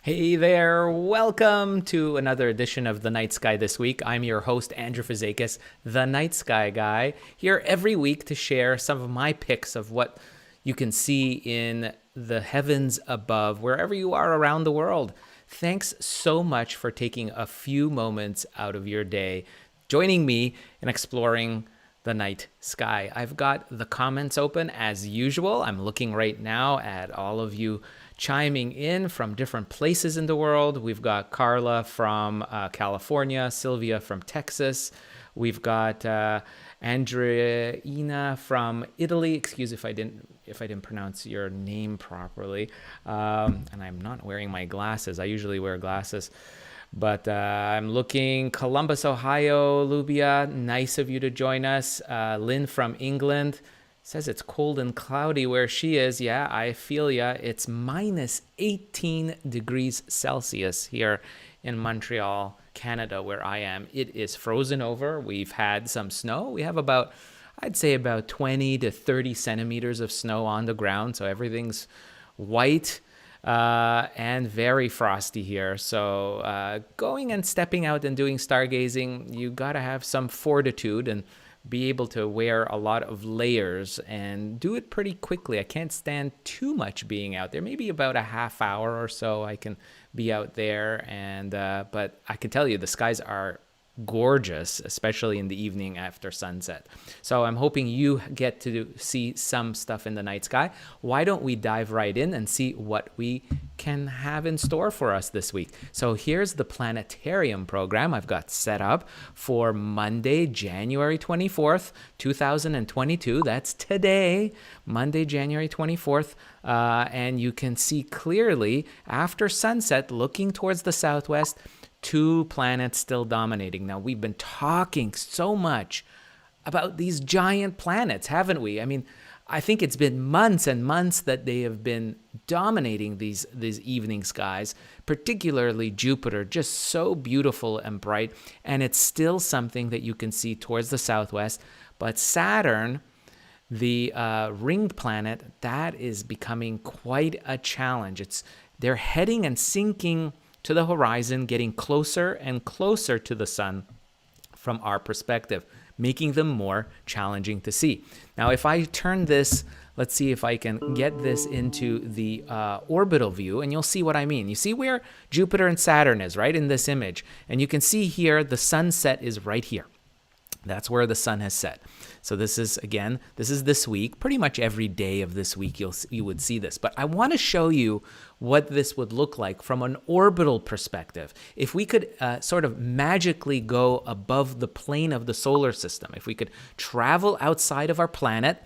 Hey there, welcome to another edition of The Night Sky This Week. I'm your host, Andrew Fazekas, the Night Sky Guy, here every week to share some of my picks of what you can see in the heavens above, wherever you are around the world. Thanks so much for taking a few moments out of your day, joining me in exploring the night sky. I've got the comments open as usual. I'm looking right now at all of you chiming in from different places in the world. We've got Carla from California, Sylvia from Texas. We've got Andreina from Italy. Excuse if I didn't pronounce your name properly. And I'm not wearing my glasses. I usually wear glasses. But I'm looking, Columbus, Ohio, Lubia, nice of you to join us. Lynn from England says it's cold and cloudy where she is. Yeah, I feel ya. It's minus 18 degrees Celsius here in Montreal, Canada, where I am. It is frozen over. We've had some snow. We have I'd say about 20 to 30 centimeters of snow on the ground. So everything's white. And very frosty here. So going and stepping out and doing stargazing, you got to have some fortitude and be able to wear a lot of layers and do it pretty quickly. I can't stand too much being out there. Maybe about a half hour or so I can be out there. But I can tell you the skies are gorgeous, especially in the evening after sunset. So I'm hoping you get to see some stuff in the night sky. Why don't we dive right in and see what we can have in store for us this week? So here's the planetarium program I've got set up for Monday, January 24th, 2022. That's today, Monday, January 24th. And you can see clearly after sunset, looking towards the southwest, two planets still dominating. Now, we've been talking so much about these giant planets, haven't we? I mean, I think it's been months and months that they have been dominating these evening skies, particularly Jupiter, just so beautiful and bright. And it's still something that you can see towards the southwest. But Saturn, the ringed planet, that is becoming quite a challenge. They're heading and sinking to the horizon, getting closer and closer to the sun from our perspective, making them more challenging to see. Now, if I turn this, let's see if I can get this into the orbital view, and you'll see what I mean. You see where Jupiter and Saturn is, right, in this image? And you can see here the sunset is right here. That's where the sun has set. So this is, again, this is this week. Pretty much every day of this week you would see this. But I want to show you what this would look like from an orbital perspective. If we could sort of magically go above the plane of the solar system, if we could travel outside of our planet,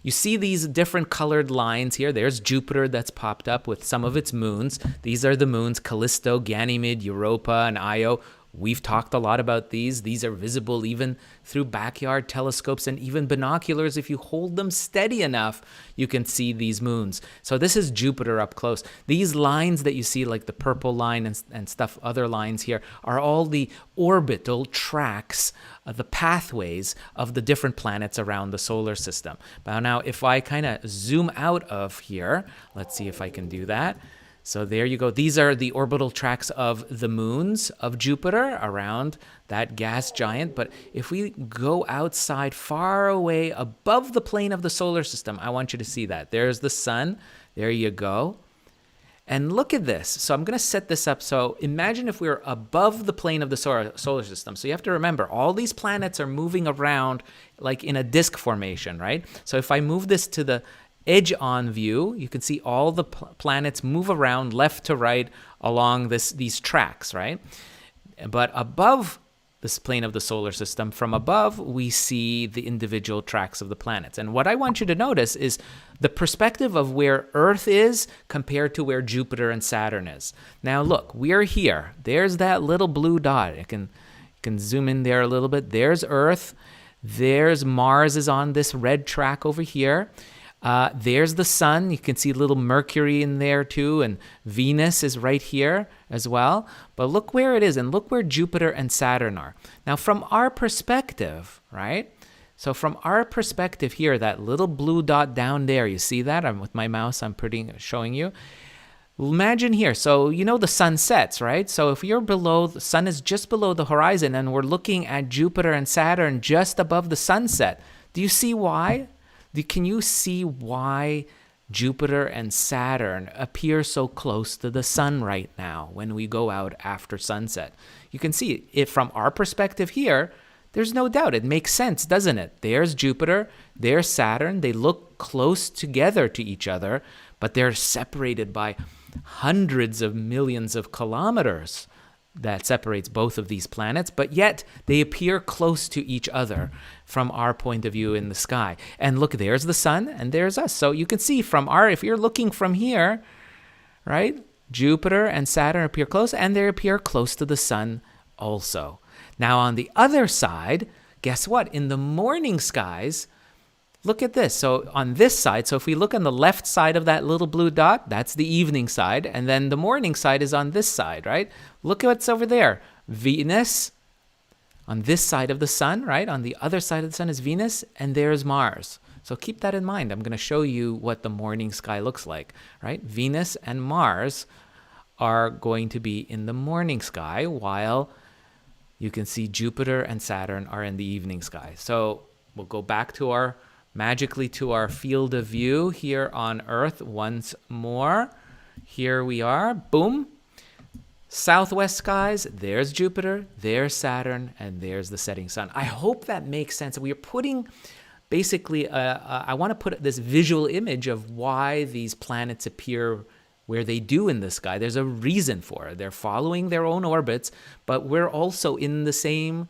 you see these different colored lines here. There's Jupiter that's popped up with some of its moons. These are the moons, Callisto, Ganymede, Europa, and Io. We've talked a lot about these. These are visible even through backyard telescopes and even binoculars. If you hold them steady enough, you can see these moons. So this is Jupiter up close. These lines that you see, like the purple line and stuff, other lines here, are all the orbital tracks, the pathways of the different planets around the solar system. But now, if I kind of zoom out of here, let's see if I can do that. So there you go. These are the orbital tracks of the moons of Jupiter around that gas giant. But if we go outside, far away above the plane of the solar system, I want you to see that. There's the sun. There you go. And look at this. So I'm going to set this up. So imagine if we were above the plane of the solar system. So you have to remember, all these planets are moving around like in a disk formation, right? So if I move this to the edge-on view, you can see all the planets move around left to right along these tracks, right? But above this plane of the solar system, from above, we see the individual tracks of the planets. And what I want you to notice is the perspective of where Earth is compared to where Jupiter and Saturn is. Now, look, we're here. There's that little blue dot. You can zoom in there a little bit. There's Earth. There's Mars is on this red track over here. There's the sun. You can see a little Mercury in there too, and Venus is right here as well. But look where it is, and look where Jupiter and Saturn are. Now, from our perspective, right? So from our perspective here, that little blue dot down there, you see that? I'm with my mouse, I'm showing you. Imagine here, so you know the sun sets, right? So if you're below, the sun is just below the horizon, and we're looking at Jupiter and Saturn just above the sunset. Do you see why? Can you see why Jupiter and Saturn appear so close to the sun right now when we go out after sunset? You can see it from our perspective here. There's no doubt. It makes sense, doesn't it? There's Jupiter, there's Saturn. They look close together to each other, but they're separated by hundreds of millions of kilometers that separates both of these planets, but yet they appear close to each other from our point of view in the sky. And look, there's the sun and there's us. So you can see if you're looking from here, right, Jupiter and Saturn appear close, and they appear close to the sun also. Now on the other side, guess what? In the morning skies, look at this. So on this side, so if we look on the left side of that little blue dot, that's the evening side. And then the morning side is on this side, right? Look at what's over there. Venus on this side of the sun, right? On the other side of the sun is Venus, and there's Mars. So keep that in mind. I'm going to show you what the morning sky looks like, right? Venus and Mars are going to be in the morning sky, while you can see Jupiter and Saturn are in the evening sky. So we'll go back to magically to our field of view here on Earth once more. Here we are, boom. Southwest skies, there's Jupiter, there's Saturn, and there's the setting sun. I hope that makes sense. We are putting, basically, I want to put this visual image of why these planets appear where they do in the sky. There's a reason for it. They're following their own orbits, but we're also in the same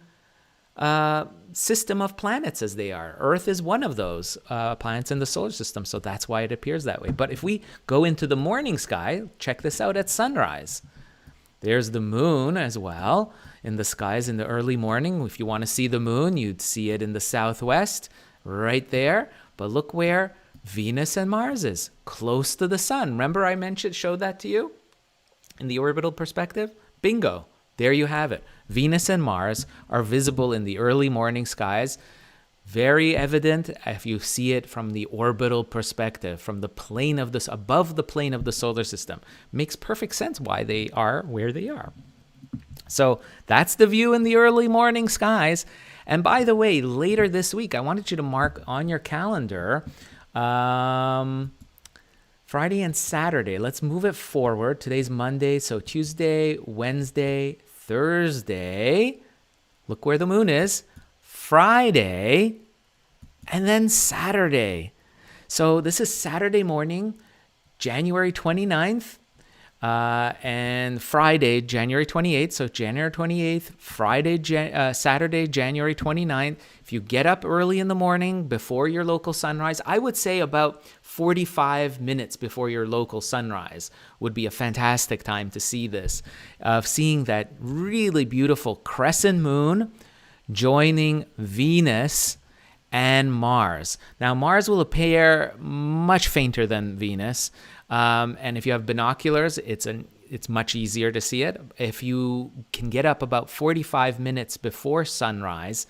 system of planets as they are. Earth is one of those planets in the solar system, so that's why it appears that way. But if we go into the morning sky, check this out at sunrise. There's the moon as well in the skies in the early morning. If you want to see the moon, you'd see it in the southwest, right there. But look where Venus and Mars is, close to the sun. Remember I showed that to you in the orbital perspective? Bingo. There you have it. Venus and Mars are visible in the early morning skies. Very evident if you see it from the orbital perspective, from the plane of this, above the plane of the solar system. Makes perfect sense why they are where they are. So that's the view in the early morning skies. And by the way, later this week, I wanted you to mark on your calendar Friday and Saturday. Let's move it forward. Today's Monday, so Tuesday, Wednesday, Thursday. Look where the moon is. Friday, and then Saturday. So this is Saturday morning, January 29th, and Friday, January 28th. So January 28th, Saturday, January 29th. If you get up early in the morning before your local sunrise, I would say about 45 minutes before your local sunrise would be a fantastic time to see this, seeing that really beautiful crescent moon joining Venus and Mars. Now, Mars will appear much fainter than Venus. And if you have binoculars, it's much easier to see it. If you can get up about 45 minutes before sunrise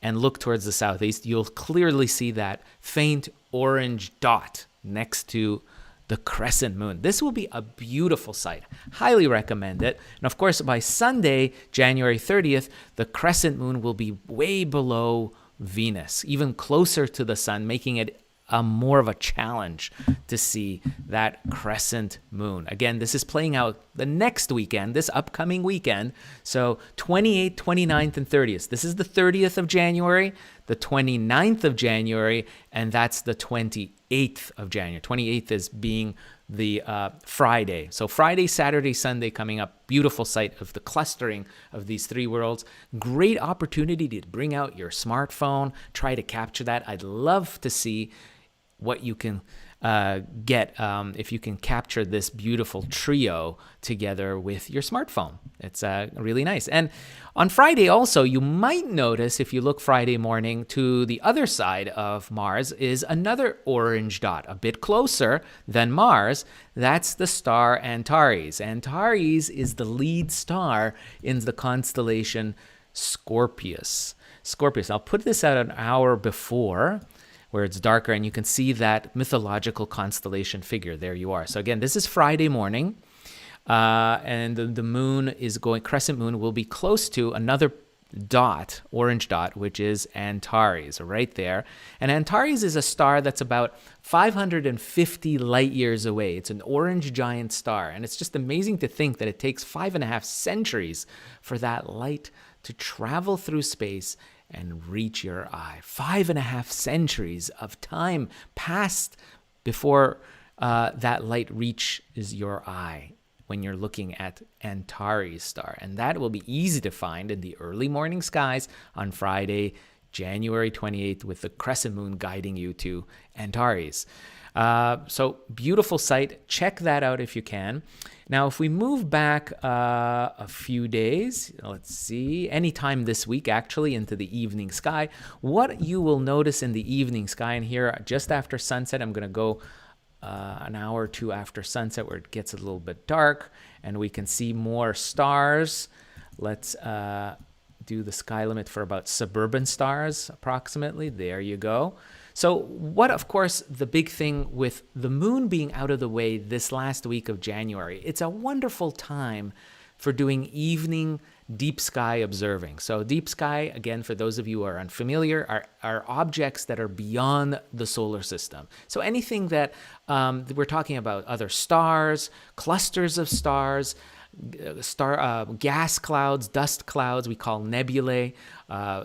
and look towards the southeast, you'll clearly see that faint orange dot next to the crescent moon. This will be a beautiful sight. Highly recommend it. And of course, by Sunday, January 30th, the crescent moon will be way below Venus, even closer to the sun, making it more of a challenge to see that crescent moon. Again, this is playing out the next weekend, this upcoming weekend. So 28th, 29th, and 30th. This is the 30th of January, the 29th of January, and that's the 28th of January. 28th is being the Friday. So Friday, Saturday, Sunday coming up. Beautiful sight of the clustering of these three worlds. Great opportunity to bring out your smartphone, try to capture that. I'd love to see what you can get if you can capture this beautiful trio together with your smartphone. It's really nice. And on Friday also, you might notice if you look Friday morning to the other side of Mars is another orange dot, a bit closer than Mars. That's the star Antares. Antares is the lead star in the constellation Scorpius. I'll put this out an hour before, where it's darker, and you can see that mythological constellation figure. There you are. So again, this is Friday morning, and the moon is going, crescent moon will be close to another dot, orange dot, which is Antares, right there. And Antares is a star that's about 550 light years away. It's an orange giant star, and it's just amazing to think that it takes 5.5 centuries for that light to travel through space and reach your eye. 5.5 centuries of time passed before that light reaches your eye when you're looking at Antares star. And that will be easy to find in the early morning skies on Friday, January 28th, with the crescent moon guiding you to Antares. So beautiful sight. Check that out if you can. Now, if we move back a few days, let's see, anytime this week, actually, into the evening sky, what you will notice in the evening sky, and here just after sunset, I'm going to go an hour or two after sunset where it gets a little bit dark and we can see more stars. Let's do the sky limit for about suburban stars, approximately. There you go. So what, of course, the big thing with the moon being out of the way this last week of January, it's a wonderful time for doing evening deep sky observing. So deep sky, again, for those of you who are unfamiliar, are objects that are beyond the solar system. So anything that we're talking about, other stars, clusters of stars, gas clouds, dust clouds, we call nebulae.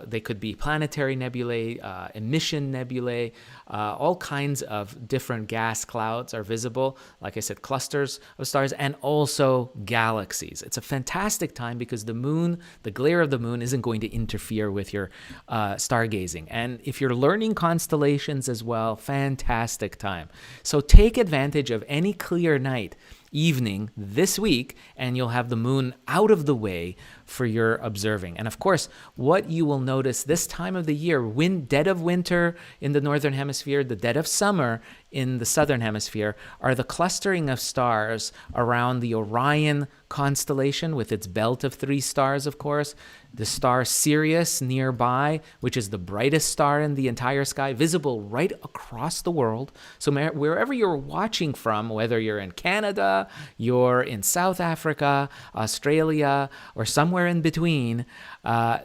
They could be planetary nebulae, emission nebulae, all kinds of different gas clouds are visible. Like I said, clusters of stars, and also galaxies. It's a fantastic time because the moon, the glare of the moon, isn't going to interfere with your stargazing. And if you're learning constellations as well, fantastic time. So take advantage of any clear night evening this week, and you'll have the moon out of the way for your observing. And of course, what you will notice this time of the year, dead of winter in the northern hemisphere, the dead of summer in the southern hemisphere, are the clustering of stars around the Orion constellation with its belt of 3 stars, of course, the star Sirius nearby, which is the brightest star in the entire sky, visible right across the world. So wherever you're watching from, whether you're in Canada, you're in South Africa, Australia, or somewhere in between,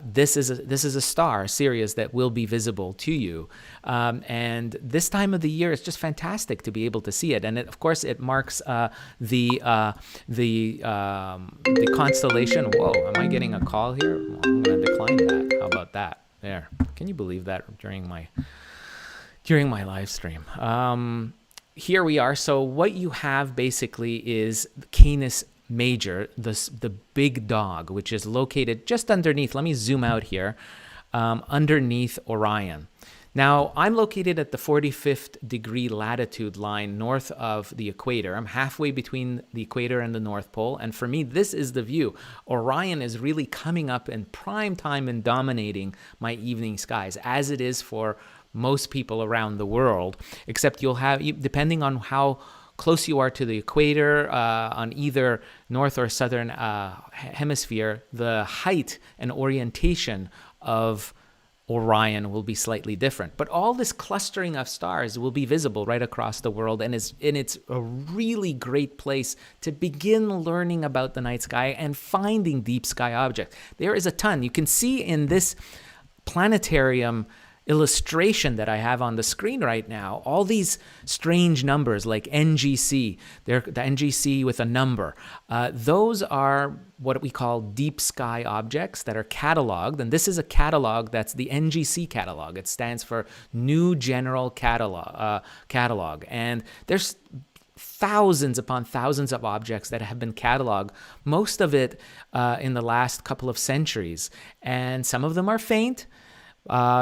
this is a star, Sirius, that will be visible to you. And this time of the year, it's just fantastic to be able to see it. And of course, it marks the constellation. Whoa, am I getting a call here? Well, I'm going to decline that. How about that? There. Can you believe that during my live stream? Here we are. So what you have basically is Canis Major, the big dog, which is located just underneath. Let me zoom out here, underneath Orion. Now, I'm located at the 45th degree latitude line north of the equator. I'm halfway between the equator and the North Pole. And for me, this is the view. Orion is really coming up in prime time and dominating my evening skies, as it is for most people around the world, except you'll have, depending on how close you are to the equator on either north or southern hemisphere, the height and orientation of Orion will be slightly different. But all this clustering of stars will be visible right across the world, and it's a really great place to begin learning about the night sky and finding deep sky objects. There is a ton. You can see in this planetarium illustration that I have on the screen right now, all these strange numbers like NGC, they're the NGC with a number. Those are what we call deep sky objects that are cataloged. And this is a catalog that's the NGC catalog. It stands for New General Catalog. And there's thousands upon thousands of objects that have been cataloged, most of it in the last couple of centuries. And some of them are faint,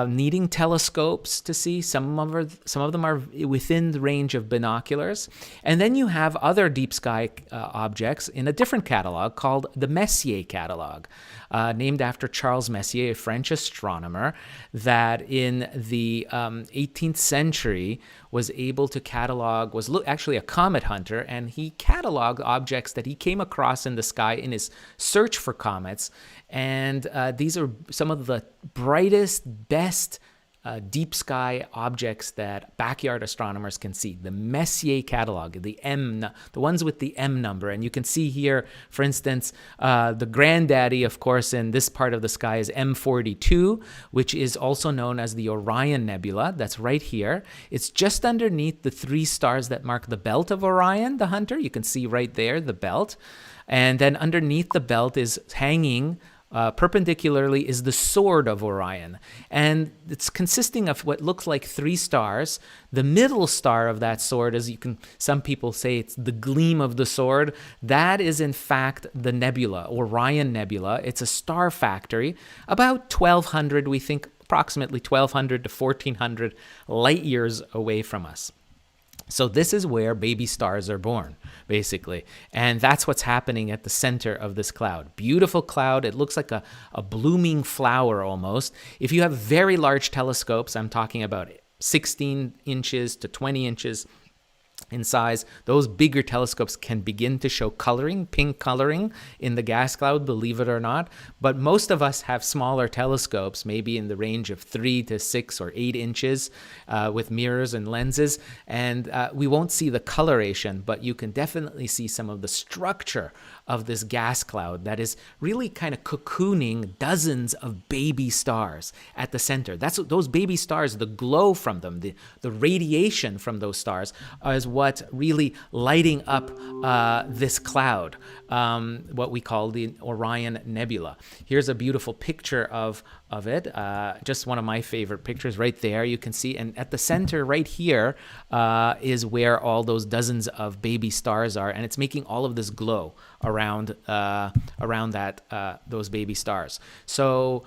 needing telescopes to see. Some of them are within the range of binoculars. And then you have other deep sky objects in a different catalog called the Messier catalog, named after Charles Messier, a French astronomer that in the 18th century was able to catalog, was actually a comet hunter, and he cataloged objects that he came across in the sky in his search for comets. And these are some of the brightest, best deep sky objects that backyard astronomers can see. The Messier catalog, the ones with the M number. And you can see here, for instance, the granddaddy, of course, in this part of the sky is M42, which is also known as the Orion Nebula. That's right here. It's just underneath the three stars that mark the belt of Orion, the hunter. You can see right there, the belt. And then underneath the belt is hanging perpendicularly is the sword of Orion. And it's consisting of what looks like three stars. The middle star of that sword, some people say it's the gleam of the sword. That is in fact the nebula, Orion Nebula. It's a star factory, about 1,200, we think approximately 1,200 to 1,400 light years away from us. So this is where baby stars are born, basically. And that's what's happening at the center of this cloud. Beautiful cloud. It looks like a blooming flower almost. If you have very large telescopes, I'm talking about 16 inches to 20 inches in size, those bigger telescopes can begin to show coloring, pink coloring in the gas cloud, believe it or not. But most of us have smaller telescopes, maybe in the range of 3 to 6 or 8 inches with mirrors and lenses. And we won't see the coloration, but you can definitely see some of the structure of this gas cloud that is really kind of cocooning dozens of baby stars at the center. That's those baby stars, the glow from them, the radiation from those stars is what really lighting up this cloud, what we call the Orion Nebula. Here's a beautiful picture of it, just one of my favorite pictures right there. You can see, and at the center right here is where all those dozens of baby stars are, and it's making all of this glow around those baby stars. So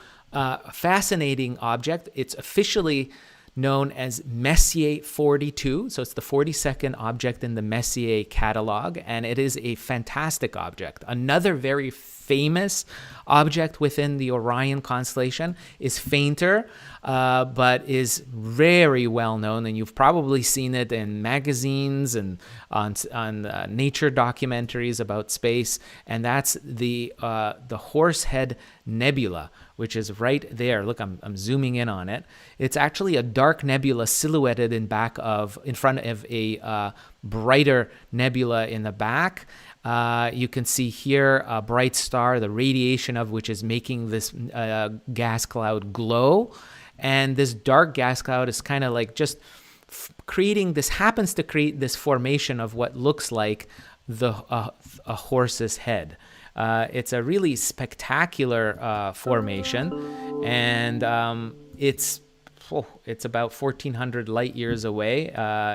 fascinating object. It's officially known as Messier 42. So it's the 42nd object in the Messier catalog, and it is a fantastic object. Another very famous object within the Orion constellation is fainter, but is very well known, and you've probably seen it in magazines and on nature documentaries about space, and that's the Horsehead Nebula, which is right there. Look, I'm zooming in on it. It's actually a dark nebula silhouetted in front of a brighter nebula in the back. You can see here a bright star, the radiation of which is making this gas cloud glow. And this dark gas cloud is kind of like just happens to create this formation of what looks like a horse's head. It's a really spectacular formation, and it's it's about 1,400 light years away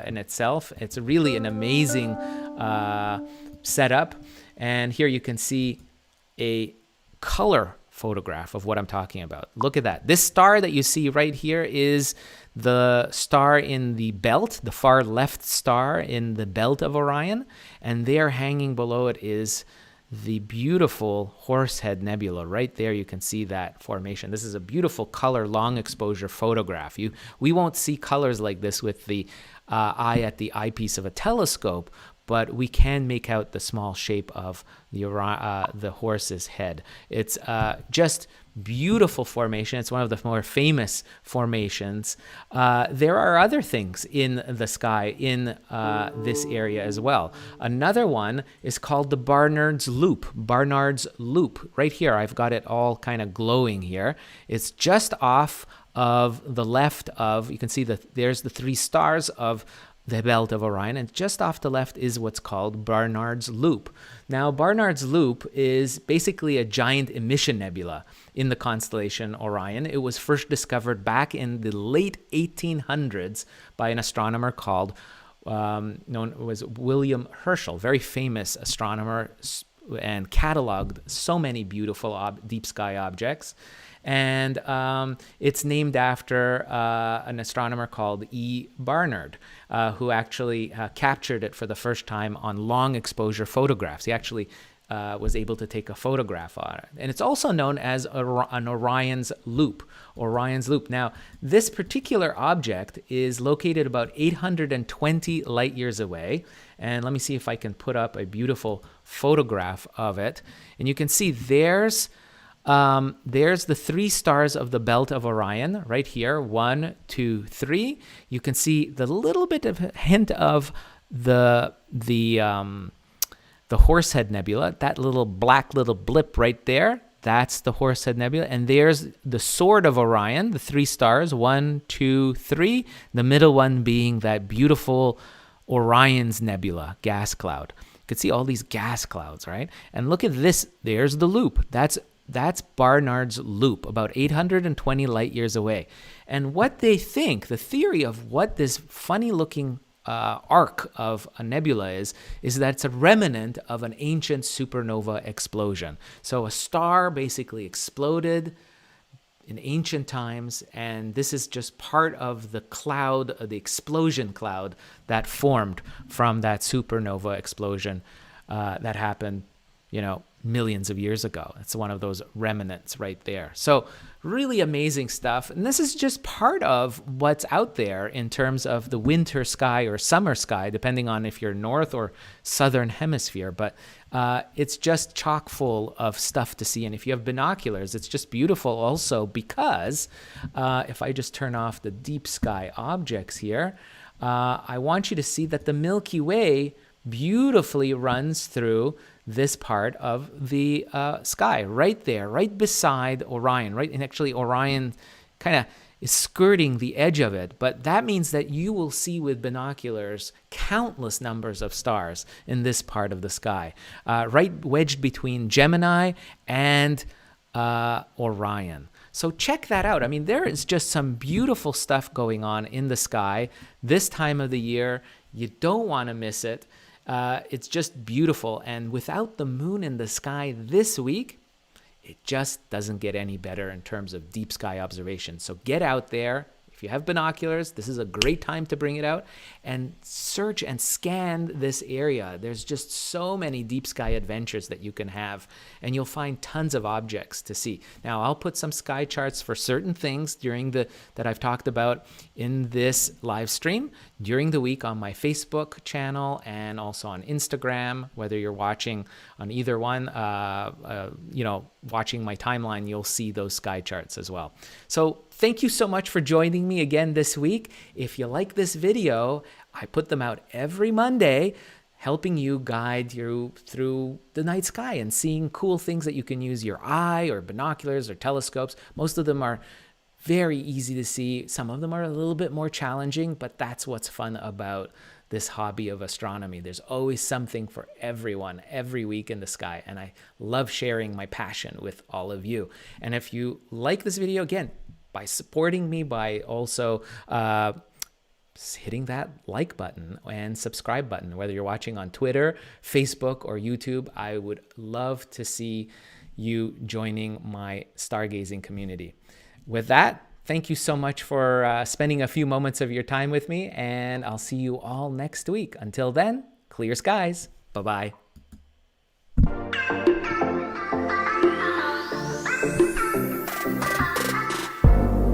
in itself. It's really an amazing setup. And here you can see a color photograph of what I'm talking about. Look at that. This star that you see right here is the star in the belt, the far left star in the belt of Orion. And there hanging below it is the beautiful Horsehead Nebula. Right there you can see that formation. This is a beautiful color long exposure photograph. We won't see colors like this with the eye at the eyepiece of a telescope, but we can make out the small shape of the horse's head. It's just beautiful formation. It's one of the more famous formations. There are other things in the sky in this area as well. Another one is called the Barnard's Loop. Barnard's Loop. Right here, I've got it all kind of glowing here. It's just off of the left of, you can see that there's the three stars of the belt of Orion, and just off the left is what's called Barnard's Loop. Now, Barnard's Loop is basically a giant emission nebula in the constellation Orion. It was first discovered back in the late 1800s by an astronomer called known as William Herschel, very famous astronomer, and cataloged so many beautiful deep sky objects. And it's named after an astronomer called E. Barnard, who actually captured it for the first time on long exposure photographs. He actually was able to take a photograph on it. And it's also known as an Orion's Loop. Orion's Loop. Now, this particular object is located about 820 light years away. And let me see if I can put up a beautiful photograph of it. And you can see there's the three stars of the belt of Orion right here, 1, 2, 3. You can see the little bit of hint of the Horsehead Nebula, that little black little blip right there. That's the Horsehead Nebula. And there's the sword of Orion, the three stars, 1, 2, 3. The middle one being that beautiful Orion's Nebula gas cloud. You can see all these gas clouds, right? And look at this. There's the loop. That's Barnard's Loop, about 820 light years away. And what they think, the theory of what this funny-looking arc of a nebula is that it's a remnant of an ancient supernova explosion. So a star basically exploded in ancient times, and this is just part of the cloud, the explosion cloud that formed from that supernova explosion that happened, millions of years ago. It's one of those remnants right there. So really amazing stuff. And this is just part of what's out there in terms of the winter sky or summer sky, depending on if you're north or southern hemisphere. But it's just chock full of stuff to see. And if you have binoculars, it's just beautiful also because if I just turn off the deep sky objects here, I want you to see that the Milky Way beautifully runs through this part of the sky right there, right beside Orion, right? And actually Orion kind of is skirting the edge of it, but that means that you will see with binoculars countless numbers of stars in this part of the sky, right wedged between Gemini and Orion. So check that out. I mean, there is just some beautiful stuff going on in the sky this time of the year. You don't want to miss it. It's just beautiful. And without the moon in the sky this week, it just doesn't get any better in terms of deep sky observation. So get out there. If you have binoculars, this is a great time to bring it out and search and scan this area. There's just so many deep sky adventures that you can have, and you'll find tons of objects to see. Now, I'll put some sky charts for certain things that I've talked about in this live stream during the week on my Facebook channel and also on Instagram. Whether you're watching on either one, watching my timeline, you'll see those sky charts as well. So thank you so much for joining me again this week. If you like this video, I put them out every Monday, helping you guide you through the night sky and seeing cool things that you can use your eye or binoculars or telescopes. Most of them are very easy to see. Some of them are a little bit more challenging, but that's what's fun about this hobby of astronomy. There's always something for everyone every week in the sky, and I love sharing my passion with all of you. And if you like this video, again, by supporting me, by also hitting that like button and subscribe button, whether you're watching on Twitter, Facebook, or YouTube. I would love to see you joining my stargazing community. With that, thank you so much for spending a few moments of your time with me, and I'll see you all next week. Until then, clear skies. Bye-bye.